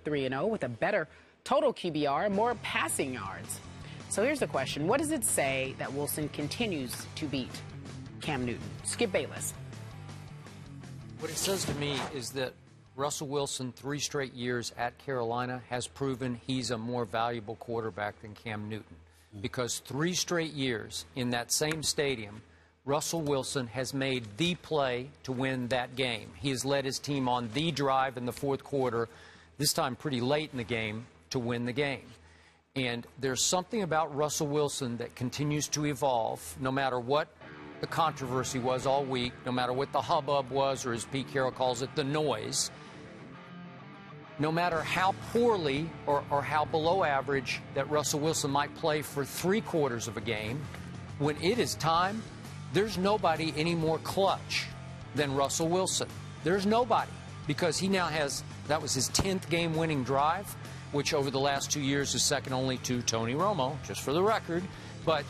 3-0 with a better total QBR and more passing yards. So here's the question. What does it say that Wilson continues to beat Cam Newton? Skip Bayless. What it says to me is that Russell Wilson, 3 straight years at Carolina, has proven he's a more valuable quarterback than Cam Newton. Because 3 straight years in that same stadium, Russell Wilson has made the play to win that game. He has led his team on the drive in the 4th quarter, this time pretty late in the game, to win the game. And there's something about Russell Wilson that continues to evolve, no matter what the controversy was all week, no matter what the hubbub was, or as Pete Carroll calls it, the noise. No matter how poorly or how below average that Russell Wilson might play for 3 quarters of a game, when it is time, there's nobody any more clutch than Russell Wilson. There's nobody, because he now has, that was his 10th game-winning drive, which over the last 2 years is second only to Tony Romo, just for the record. But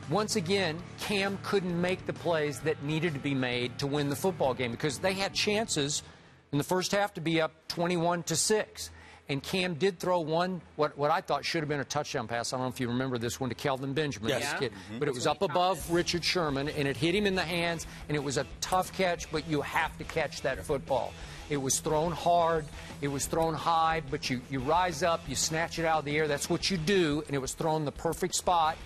once again, Cam couldn't make the plays that needed to be made to win the football game, because they had chances in the first half to be up 21-6. And Cam did throw one, what I thought should have been a touchdown pass. I don't know if you remember this one, to Kelvin Benjamin. Yes. Kid. But it was up above Richard Sherman, and it hit him in the hands, and it was a tough catch, but you have to catch that football. It was thrown hard, it was thrown high, but you rise up, you snatch it out of the air. That's what you do, and it was thrown in the perfect spot.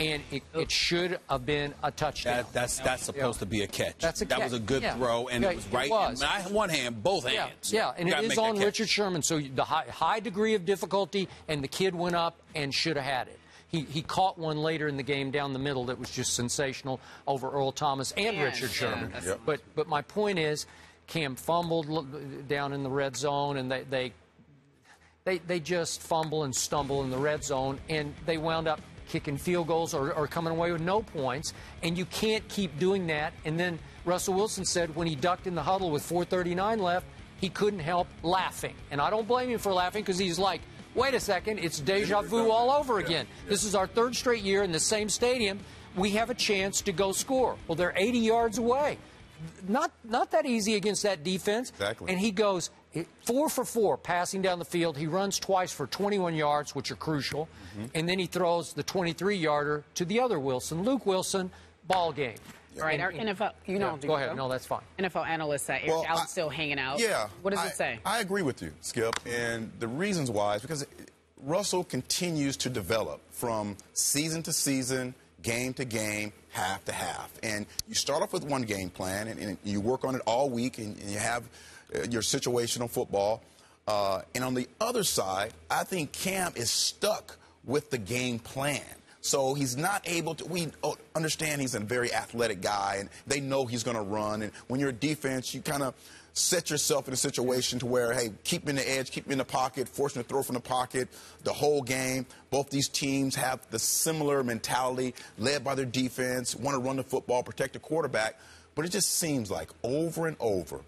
And it should have been a touchdown. That's supposed to be a catch. That's a catch. That was a good throw, and it was right in one hand, both hands. Yeah, and it is on Richard Sherman, so the high degree of difficulty, and the kid went up and should have had it. He caught one later in the game down the middle that was just sensational over Earl Thomas and Richard Sherman. But my point is, Cam fumbled down in the red zone, and they just fumble and stumble in the red zone, and they wound up kicking field goals or coming away with no points, and you can't keep doing that. And then Russell Wilson said when he ducked in the huddle with 4:39 left, he couldn't help laughing. And I don't blame him for laughing, because he's like, wait a second, it's deja vu all over again. This is our 3rd straight year in the same stadium. We have a chance to go score. Well, they're 80 yards away. Not that easy against that defense. Exactly. And he goes 4 for 4 passing down the field. He runs twice for 21 yards, which are crucial. And then he throws the 23-yarder to the other Wilson, Luke Wilson, ball game. All right, our NFL, go ahead. No, that's fine. NFL analyst Eric Allen's still hanging out. Yeah. What does it say? I agree with you, Skip. And the reasons why is because Russell continues to develop from season to season, game to game, half to half. And you start off with one game plan, and you work on it all week, and you have your situational football. And on the other side, I think Cam is stuck with the game plan. So he's not able to. We understand he's a very athletic guy, and they know he's going to run. And when you're a defense, you kind of set yourself in a situation to where, hey, keep me in the edge, keep me in the pocket, force me to throw from the pocket the whole game. Both these teams have the similar mentality, led by their defense, want to run the football, protect the quarterback. But it just seems like over and over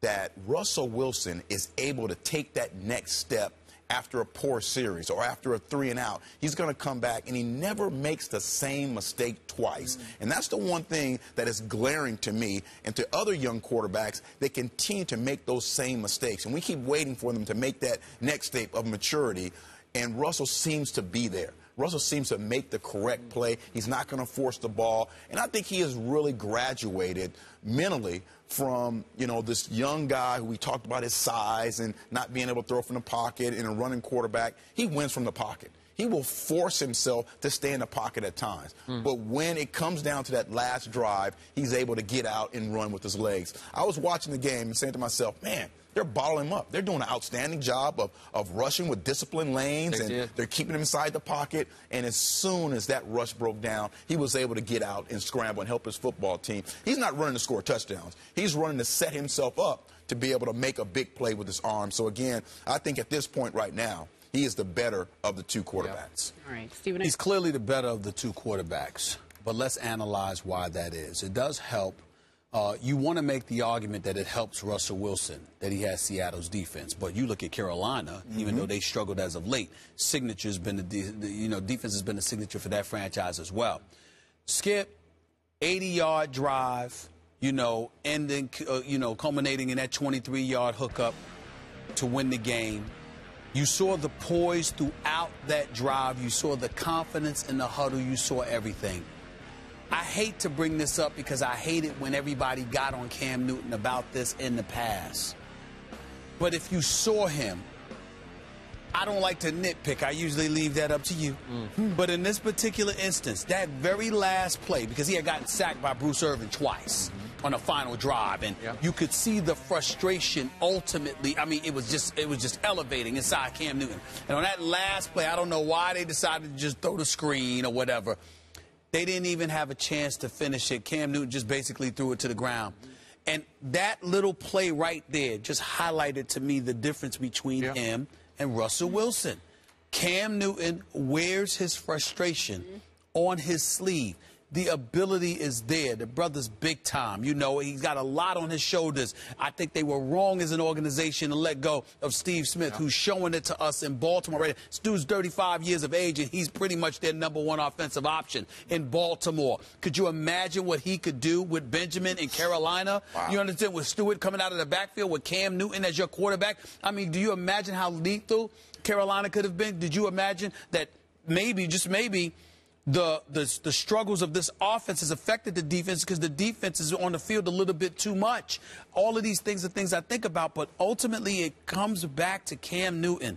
that Russell Wilson is able to take that next step after a poor series or after a 3-and-out. He's going to come back, and he never makes the same mistake twice. And that's the one thing that is glaring to me and to other young quarterbacks. They continue to make those same mistakes, and we keep waiting for them to make that next step of maturity, and Russell seems to be there. Russell seems to make the correct play. He's not going to force the ball. And I think he has really graduated mentally from, this young guy who we talked about his size and not being able to throw from the pocket and a running quarterback. He wins from the pocket. He will force himself to stay in the pocket at times. But when it comes down to that last drive, he's able to get out and run with his legs. I was watching the game and saying to myself, man, they're bottling him up. They're doing an outstanding job of rushing with disciplined lanes, and they're keeping him inside the pocket. And as soon as that rush broke down, he was able to get out and scramble and help his football team. He's not running to score touchdowns. He's running to set himself up to be able to make a big play with his arm. So, again, I think at this point right now, he is the better of the 2 quarterbacks. All right, Stephen. He's clearly the better of the 2 quarterbacks. But let's analyze why that is. It does help. You want to make the argument that it helps Russell Wilson that he has Seattle's defense. But you look at Carolina, even though they struggled as of late, signature's been defense has been a signature for that franchise as well. Skip, 80-yard drive, and then culminating in that 23-yard hookup to win the game. You saw the poise throughout that drive. You saw the confidence in the huddle. You saw everything. I hate to bring this up because I hate it when everybody got on Cam Newton about this in the past. But if you saw him, I don't like to nitpick. I usually leave that up to you. But in this particular instance, that very last play, because he had gotten sacked by Bruce Irvin twice on the final drive, and you could see the frustration ultimately. I mean, it was just elevating inside Cam Newton. And on that last play, I don't know why they decided to just throw the screen or whatever. They didn't even have a chance to finish it. Cam Newton just basically threw it to the ground. And that little play right there just highlighted to me the difference between him and Russell Wilson. Cam Newton wears his frustration on his sleeve. The ability is there. The brother's big time. You know, he's got a lot on his shoulders. I think they were wrong as an organization to let go of Steve Smith, who's showing it to us in Baltimore. Right? This dude's 35 years of age, and he's pretty much their #1 offensive option in Baltimore. Could you imagine what he could do with Benjamin in Carolina? Wow. You understand, with Stewart coming out of the backfield with Cam Newton as your quarterback? I mean, do you imagine how lethal Carolina could have been? Did you imagine that maybe, just maybe, the struggles of this offense has affected the defense because the defense is on the field a little bit too much? All of these things are things I think about, but ultimately it comes back to Cam Newton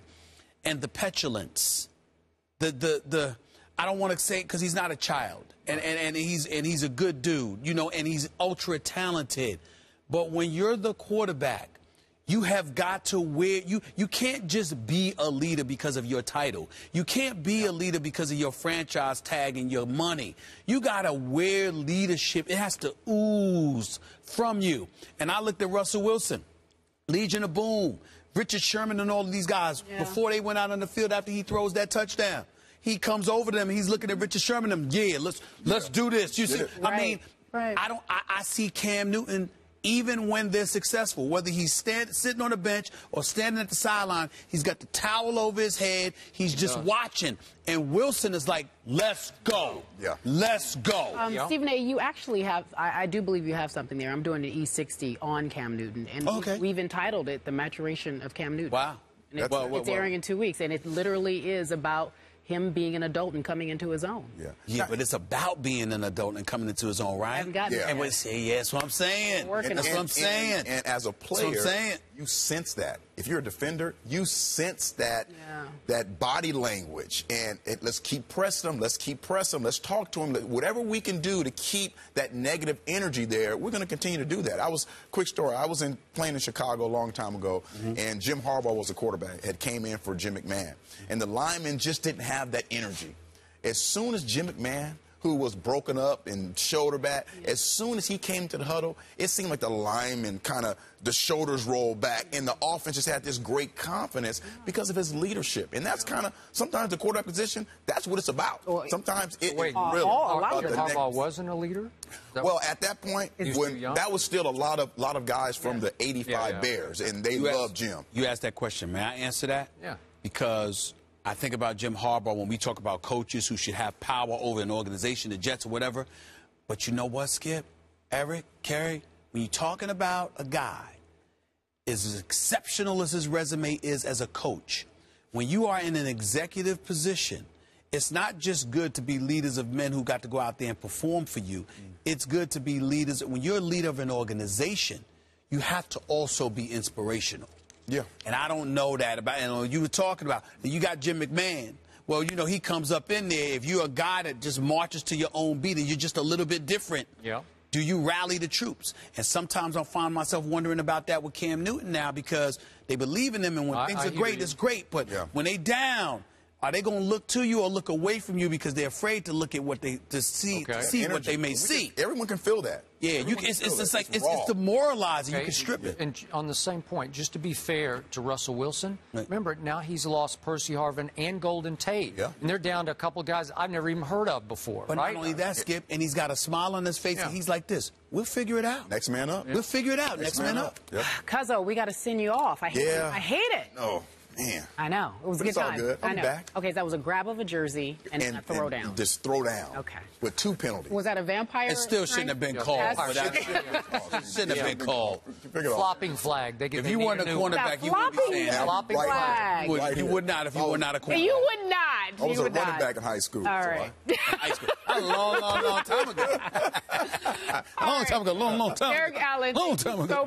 and the petulance. I don't want to say it because he's not a child, and he's a good dude, you know, and he's ultra talented. But when you're the quarterback, you have got to wear, you can't just be a leader because of your title. You can't be a leader because of your franchise tag and your money. You got to wear leadership. It has to ooze from you. And I looked at Russell Wilson, Legion of Boom, Richard Sherman and all of these guys before they went out on the field after he throws that touchdown. He comes over to them, he's looking at Richard Sherman and let's do this. You see, I mean, I see Cam Newton. Even when they're successful, whether he's sitting on the bench or standing at the sideline, he's got the towel over his head. He's just watching. And Wilson is like, let's go. Let's go. Stephen A., you actually have, I do believe you have something there. I'm doing an E60 on Cam Newton. And we've entitled it The Maturation of Cam Newton. Wow. And it's airing in 2 weeks. And it literally is about him being an adult and coming into his own. Yeah, but it's about being an adult and coming into his own, right? I haven't gotten And we say, that's what I'm saying. That's what I'm saying. And as a player, you sense that. If you're a defender, you sense that that body language. And let's keep pressing them. Let's keep pressing them. Let's talk to them. Whatever we can do to keep that negative energy there, we're going to continue to do that. Quick story, I was playing in Chicago a long time ago, and Jim Harbaugh was a quarterback, had came in for Jim McMahon. And the linemen just didn't have that energy. As soon as Jim McMahon, who was broken up and shoulder back, as soon as he came to the huddle, it seemed like the linemen kind of, the shoulders rolled back, and the offense just had this great confidence because of his leadership. And that's kind of, sometimes the quarterback position, that's what it's about. Sometimes it really. Harbaugh wasn't a leader? Well, at that point, that was still a lot of guys from the '85 Bears, and they loved Jim. You asked that question. May I answer that? Yeah. Because I think about Jim Harbaugh when we talk about coaches who should have power over an organization, the Jets or whatever. But you know what, Skip, Eric, Kerry, when you're talking about a guy as exceptional as his resume is as a coach, when you are in an executive position, it's not just good to be leaders of men who got to go out there and perform for you. It's good to be leaders. When you're a leader of an organization, you have to also be inspirational. Yeah. And I don't know that about, you were talking about, you got Jim McMahon. Well, you know, he comes up in there. If you're a guy that just marches to your own beat and you're just a little bit different, do you rally the troops? And sometimes I find myself wondering about that with Cam Newton now because they believe in him, and when things are great, it's great. But when they down, are they going to look to you or look away from you because they're afraid to look at what they see what they may see? Everyone can feel that. Yeah, it's demoralizing. You can strip it. And on the same point, just to be fair to Russell Wilson, remember now he's lost Percy Harvin and Golden Tate, and they're down to a couple of guys I've never even heard of before. But not only that, Skip, and he's got a smile on his face, and he's like this. We'll figure it out. Next man up. We'll figure it out. Next man up. Cuzzo, we got to send you off. I hate it. No. Man. I know. It was a But good it's all time. good. I'll I be know. back. Okay, so that was a grab of a jersey and a throw down. Just throw down. Okay. With 2 penalties. Was that a vampire? It still shouldn't have been called. Yes. But that shouldn't have been called. Flopping flag. If you weren't a cornerback, you wouldn't be saying that. Flopping Right. flag. Right You here. would not if you were not a cornerback. You would not. I was you a would running not. back in high school. All so right. High school. A long time ago. Long time ago. Long time Eric Allen, ago.